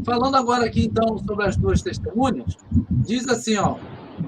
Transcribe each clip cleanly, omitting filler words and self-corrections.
falando agora aqui, então, sobre as duas testemunhas, diz assim, ó,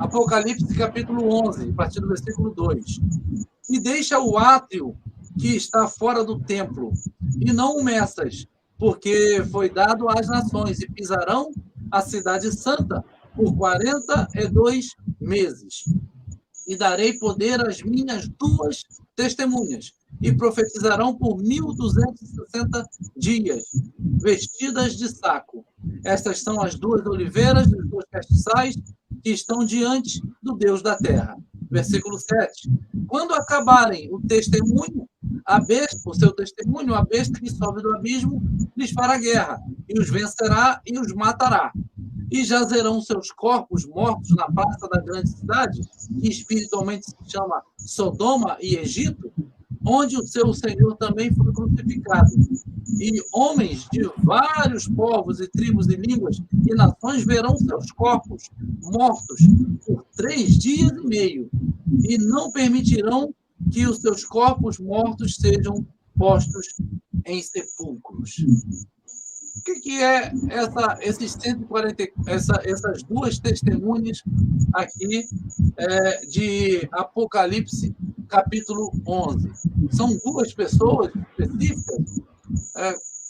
Apocalipse capítulo 11, a partir do versículo 2. E deixa o átrio que está fora do templo, e não o meças, porque foi dado às nações, e pisarão a cidade santa por 42 meses. E darei poder às minhas duas testemunhas, e profetizarão por 1260 dias, vestidas de saco. Estas são as duas oliveiras, os dois castiçais, que estão diante do Deus da terra. Versículo 7. Quando acabarem o testemunho, a besta, o seu testemunho, a besta que sobe do abismo lhes fará guerra, e os vencerá e os matará. E jazerão seus corpos mortos na praça da grande cidade, que espiritualmente se chama Sodoma e Egito, onde o seu Senhor também foi crucificado. E homens de vários povos e tribos e línguas e nações verão seus corpos mortos por 3 dias e meio, e não permitirão que os seus corpos mortos sejam postos em sepulcros. O que é esses 140, essas duas testemunhas aqui de Apocalipse, capítulo 11? São duas pessoas específicas?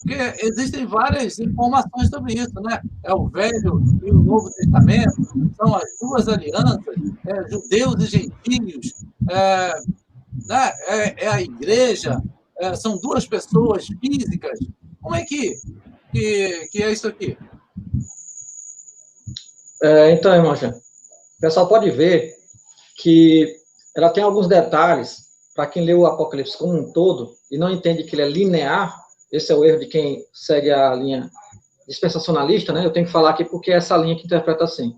Porque existem várias informações sobre isso, né? É o Velho e o Novo Testamento, são as duas alianças, judeus e gentios, né? É a igreja, são duas pessoas físicas. Como é que é isso aqui? Então, irmão Jean, o pessoal pode ver que ela tem alguns detalhes, para quem lê o Apocalipse como um todo, e não entende que ele é linear. Esse é o erro de quem segue a linha dispensacionalista, né? Eu tenho que falar aqui porque é essa linha que interpreta assim.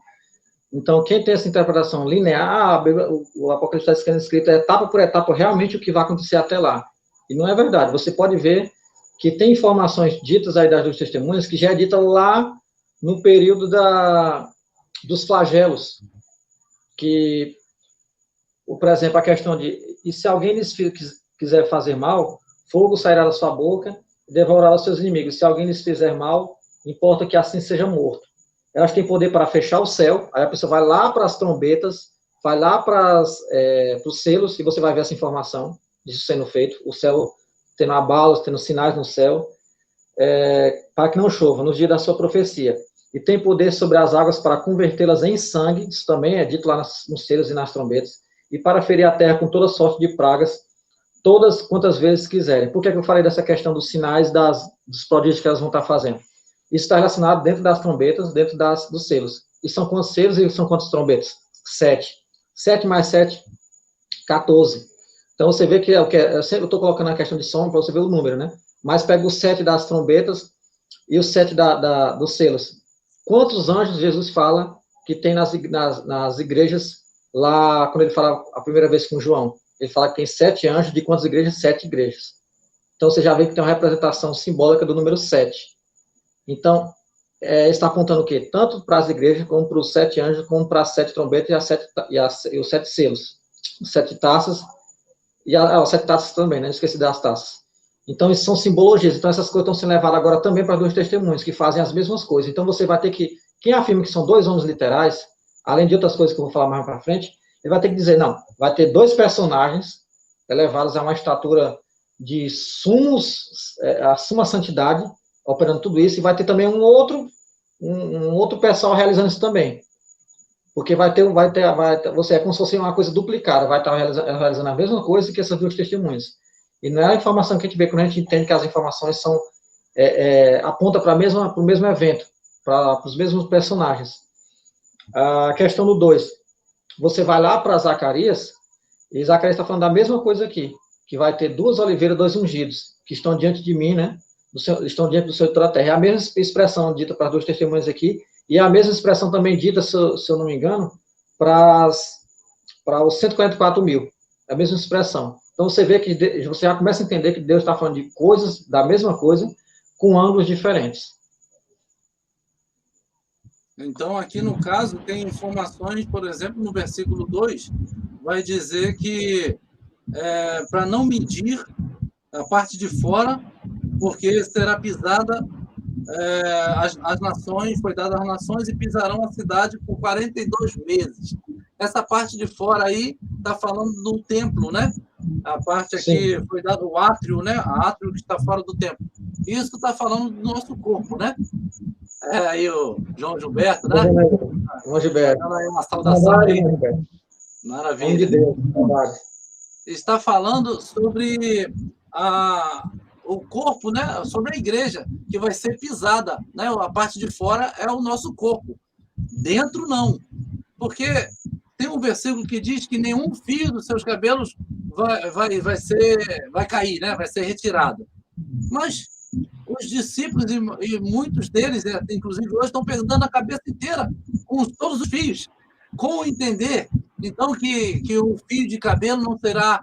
Então, quem tem essa interpretação linear, o Apocalipse está escrito etapa por etapa, realmente o que vai acontecer até lá. E não é verdade. Você pode ver que tem informações ditas aí das duas testemunhas que já é dita lá no período dos flagelos, que, por exemplo, a questão de, e se alguém lhes quiser fazer mal, fogo sairá da sua boca e devorará os seus inimigos. Se alguém lhes fizer mal, importa que assim seja morto. Elas têm poder para fechar o céu, aí a pessoa vai lá para as trombetas, vai lá para os selos, e você vai ver essa informação disso sendo feito, o céu tendo abalos, tendo sinais no céu, para que não chova, nos dias da sua profecia. E tem poder sobre as águas para convertê-las em sangue, isso também é dito lá nos selos e nas trombetas, e para ferir a terra com toda sorte de pragas, todas quantas vezes quiserem. Por que eu falei dessa questão dos sinais, dos prodígios que elas vão estar fazendo? Isso está relacionado dentro das trombetas, dentro dos selos. E são quantos selos e são quantas trombetas? 7. 7 mais 7, 14. Então, você vê que eu estou colocando a questão de som para você ver o número, né? Mas pega o 7 das trombetas e o 7 dos selos. Quantos anjos Jesus fala que tem nas igrejas, lá, quando ele fala a primeira vez com João? Ele fala que tem 7 anjos, de quantas igrejas? 7 igrejas. Então, você já vê que tem uma representação simbólica do número 7. Então, está apontando o quê? Tanto para as igrejas, como para os 7 anjos, como para as 7 trombetas e os 7 selos. Os 7 taças, e as 7 taças também, né? Esqueci das taças. Então, isso são simbologias. Então, essas coisas estão sendo levadas agora também para dois testemunhos, que fazem as mesmas coisas. Então, você vai ter que... Quem afirma que são 2 homens literais, além de outras coisas que eu vou falar mais para frente, ele vai ter que dizer, não, vai ter 2 personagens elevados a uma estatura de a suma santidade, operando tudo isso, e vai ter também um outro pessoal realizando isso também. Porque você é como se fosse uma coisa duplicada, vai estar realizando a mesma coisa que essas duas testemunhas. E não é a informação que a gente vê quando a gente entende que as informações apontam para o mesmo evento, para os mesmos personagens. A questão do 2. Você vai lá para Zacarias, e Zacarias está falando da mesma coisa aqui, que vai ter 2 oliveiras, 2 ungidos, que estão diante de mim, né? Estão diante do Senhor de toda a terra. É a mesma expressão dita para as duas testemunhas aqui, e é a mesma expressão também dita, se eu não me engano, para os 144 mil. É a mesma expressão. Então, você vê que você já começa a entender que Deus está falando de coisas, da mesma coisa, com ângulos diferentes. Então, aqui no caso, tem informações, por exemplo, no versículo 2, vai dizer que para não medir a parte de fora, porque será pisada as nações, foi dada às nações e pisarão a cidade por 42 meses. Essa parte de fora aí está falando do templo, né? A parte aqui Sim. foi dado o átrio, né? O átrio que está fora do templo. Isso está falando do nosso corpo, né? Aí o João Gilberto, né? João Gilberto. Ela é uma saudação aí. Maravilha. Nome de Deus. Está falando sobre o corpo, né? Sobre a igreja, que vai ser pisada, né? A parte de fora é o nosso corpo. Dentro, não. Porque tem um versículo que diz que nenhum fio dos seus cabelos vai cair, né? Vai ser retirado. Mas os discípulos, e muitos deles, inclusive hoje, estão perdendo a cabeça inteira com todos os fios. Como entender, então, que o fio de cabelo não será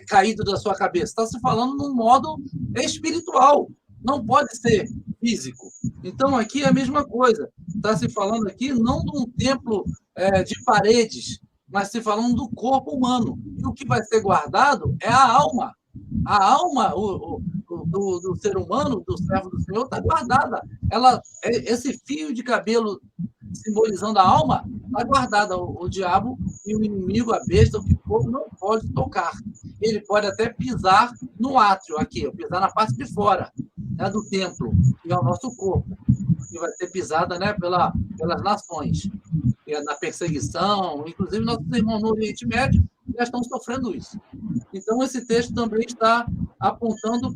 caído da sua cabeça? Está se falando num modo espiritual, não pode ser físico. Então, aqui é a mesma coisa. Está se falando aqui não de um templo de paredes, mas se falando do corpo humano. E o que vai ser guardado é a alma. A alma do ser humano, do servo do Senhor, está guardada. Esse fio de cabelo simbolizando a alma, está guardada. O diabo e o inimigo, a besta, o que for, não pode tocar. Ele pode até pisar no átrio aqui, pisar na parte de fora, né, do templo, que é o nosso corpo, que vai ser pisada, né, pelas nações, que é na perseguição. Inclusive, nossos irmãos no Oriente Médio já estão sofrendo isso. Então, esse texto também está apontando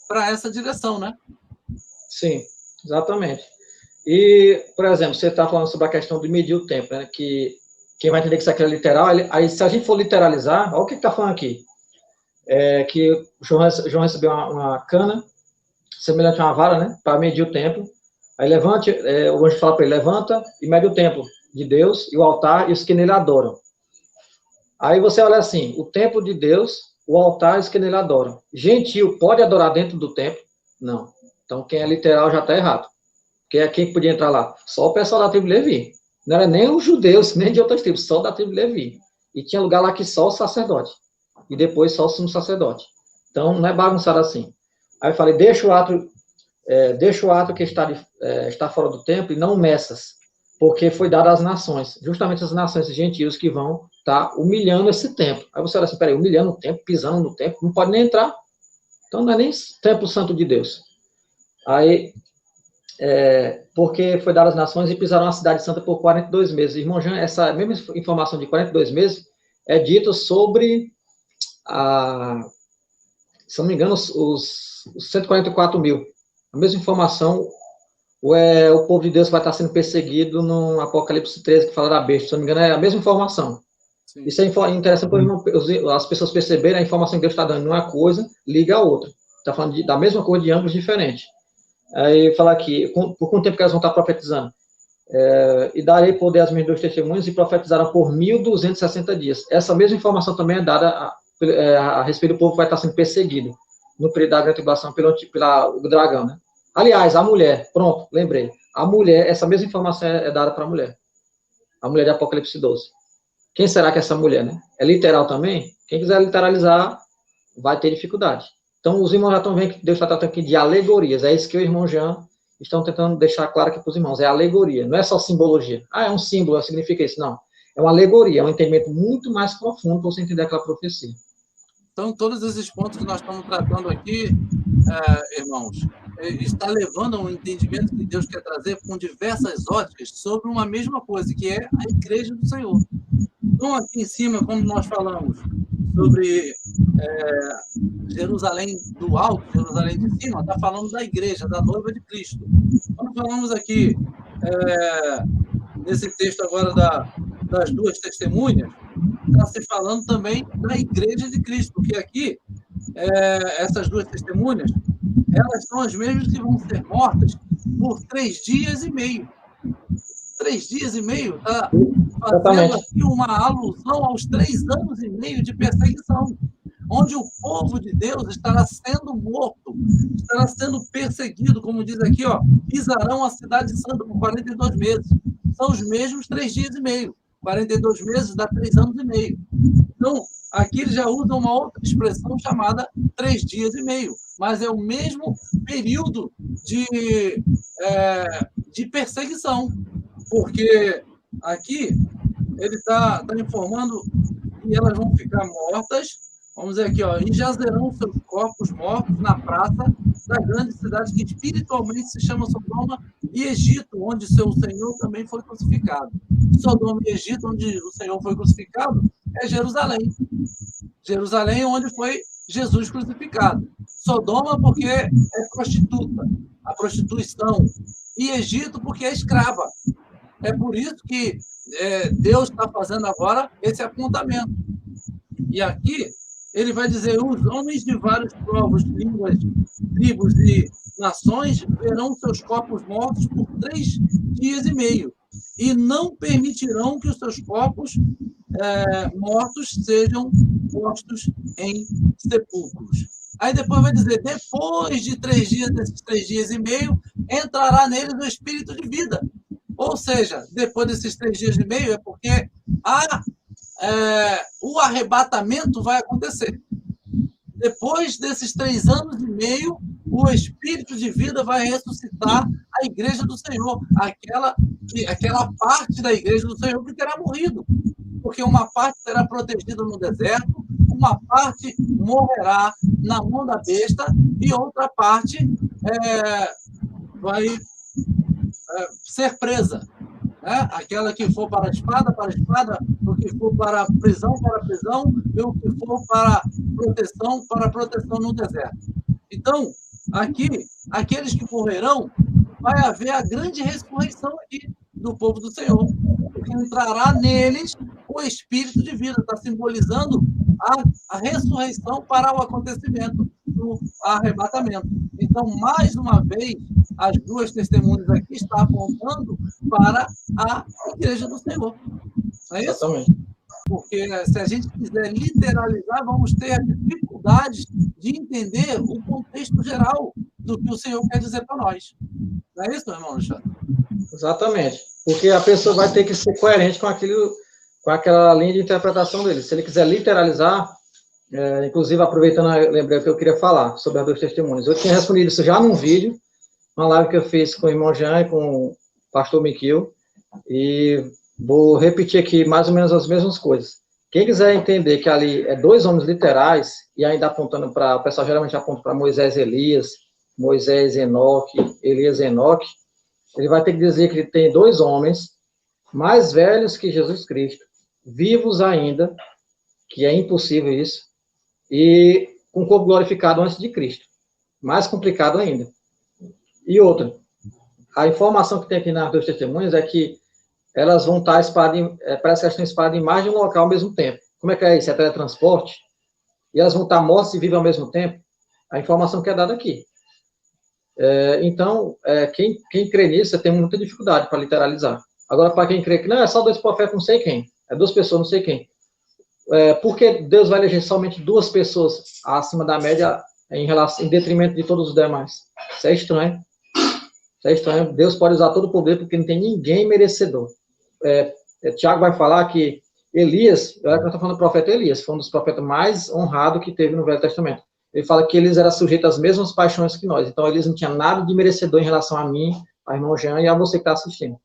para essa direção, né? Sim, exatamente. E, por exemplo, você está falando sobre a questão de medir o tempo, né? Que quem vai entender que isso aqui é literal, aí se a gente for literalizar, olha o que está falando aqui. Que João recebeu uma cana, semelhante a uma vara, né? Para medir o tempo. Aí levante, o anjo fala para ele, levanta e mede o templo de Deus e o altar e os que nele adoram. Aí você olha assim, o templo de Deus, o altar e os que nele adoram. Gentil pode adorar dentro do templo? Não. Então quem é literal já está errado. Quem podia entrar lá? Só o pessoal da tribo Levi. Não era nem os judeus, nem de outras tribos, só da tribo Levi. E tinha lugar lá que só o sacerdote. E depois só o sumo sacerdote. Então, não é bagunçado assim. Aí eu falei, deixa o ato que está fora do templo e não meças, porque foi dado às nações. Justamente as nações gentios que vão estar humilhando esse templo. Aí você olha assim, peraí, humilhando o templo, pisando no templo, não pode nem entrar. Então, não é nem templo santo de Deus. Aí... porque foi dado às nações e pisaram a cidade santa por 42 meses. Irmão Jean, essa mesma informação de 42 meses é dita sobre, se não me engano, os 144 mil. A mesma informação, o povo de Deus vai estar sendo perseguido no Apocalipse 13, que fala da besta. Se não me engano, é a mesma informação. Sim. Isso é interessante para as pessoas perceberem a informação que Deus está dando numa coisa, liga a outra. Está falando da mesma coisa de ângulos diferentes. Aí fala aqui, por quanto tempo que elas vão estar profetizando? E darei poder às minhas duas testemunhas e profetizaram por 1.260 dias. Essa mesma informação também é dada a respeito do povo que vai estar sendo perseguido no período da grande tribulação pelo dragão, né? Aliás, a mulher, pronto, lembrei. A mulher, essa mesma informação é dada para a mulher de Apocalipse 12. Quem será que é essa mulher, né? É literal também? Quem quiser literalizar vai ter dificuldade. Então, os irmãos já estão vendo que Deus está tratando aqui de alegorias. É isso que o irmão Jean estão tentando deixar claro aqui para os irmãos. É alegoria, não é só simbologia. É um símbolo, significa isso. Não. É uma alegoria, é um entendimento muito mais profundo para você entender aquela profecia. Então, todos esses pontos que nós estamos tratando aqui, irmãos, está levando a um entendimento que Deus quer trazer com diversas óticas sobre uma mesma coisa, que é a igreja do Senhor. Então, aqui em cima, como nós falamos sobre Jerusalém do alto, Jerusalém de cima, está falando da igreja, da noiva de Cristo. Quando falamos aqui, nesse texto agora das duas testemunhas, está se falando também da igreja de Cristo, porque aqui, essas duas testemunhas, elas são as mesmas que vão ser mortas por 3 dias e meio. 3 dias e meio, tá fazendo aqui uma alusão aos 3 anos e meio de perseguição, onde o povo de Deus estará sendo morto, estará sendo perseguido, como diz aqui, pisarão a cidade santa por 42 meses. São os mesmos 3 dias e meio. 42 meses dá 3 anos e meio. Então, aqui ele já usa uma outra expressão chamada 3 dias e meio, mas é o mesmo período de perseguição, porque aqui ele está informando que elas vão ficar mortas. Vamos dizer aqui, ó, e jazerão seus corpos mortos na praça da grande cidade que espiritualmente se chama Sodoma e Egito, onde seu Senhor também foi crucificado. Sodoma e Egito, onde o Senhor foi crucificado, é Jerusalém. Jerusalém, onde foi Jesus crucificado. Sodoma, porque é prostituta, a prostituição. E Egito, porque é escrava. É por isso que Deus está fazendo agora esse apontamento. E aqui ele vai dizer: os homens de vários povos, línguas, tribos e nações verão seus corpos mortos por 3 dias e meio, e não permitirão que os seus corpos mortos sejam postos em sepulcros. Aí depois vai dizer: depois de 3 dias, desses 3 dias e meio, entrará neles o espírito de vida. Ou seja, depois desses 3 dias e meio é porque o arrebatamento vai acontecer. Depois desses 3 anos e meio, o Espírito de vida vai ressuscitar a igreja do Senhor, aquela parte da igreja do Senhor que terá morrido, porque uma parte será protegida no deserto, uma parte morrerá na mão da besta e outra parte vai ser presa. Aquela que for para a espada, o que for para a prisão, e o que for para proteção no deserto. Então, aqui, aqueles que morrerão, vai haver a grande ressurreição aqui do povo do Senhor, porque entrará neles o Espírito de vida, está simbolizando a ressurreição para o acontecimento do arrebatamento. Então, mais uma vez, as 2 testemunhas aqui estão apontando para a igreja do Senhor. Não é isso? Exatamente. Porque se a gente quiser literalizar, vamos ter dificuldades de entender o contexto geral do que o Senhor quer dizer para nós. Não é isso, meu irmão Alexandre? Exatamente. Porque a pessoa vai ter que ser coerente com aquela linha de interpretação dele. Se ele quiser literalizar, inclusive, aproveitando, lembrei o que eu queria falar sobre as 2 testemunhas. Eu tinha respondido isso já num vídeo, uma live que eu fiz com o irmão Jean e com o pastor Miquel, e vou repetir aqui mais ou menos as mesmas coisas. Quem quiser entender que ali é 2 homens literais, e ainda apontando para, o pessoal geralmente aponta para Moisés e Elias, Moisés, Enoque, Elias e Enoque, ele vai ter que dizer que ele tem 2 homens mais velhos que Jesus Cristo, vivos ainda, que é impossível isso, e com o corpo glorificado antes de Cristo. Mais complicado ainda. E outra, a informação que tem aqui nas 2 testemunhas é que elas vão estar espalhadas, parece que elas estão espalhadas em mais de um local ao mesmo tempo. Como é que é isso? É teletransporte? E elas vão estar mortas e vivas ao mesmo tempo? A informação que é dada aqui. Então, quem crê nisso tem muita dificuldade para literalizar. Agora, para quem crê que não, é só 2 profetas, não sei quem. É 2 pessoas, não sei quem. Por que Deus vai eleger somente 2 pessoas acima da média em detrimento de todos os demais? Isso é estranho. Isso é estranho. Deus pode usar todo o poder porque não tem ninguém merecedor. Tiago vai falar que Elias, eu estou falando do profeta Elias, foi um dos profetas mais honrados que teve no Velho Testamento. Ele fala que Elias era sujeito às mesmas paixões que nós. Então, Elias não tinha nada de merecedor em relação a mim, a irmão Jean e a você que está assistindo.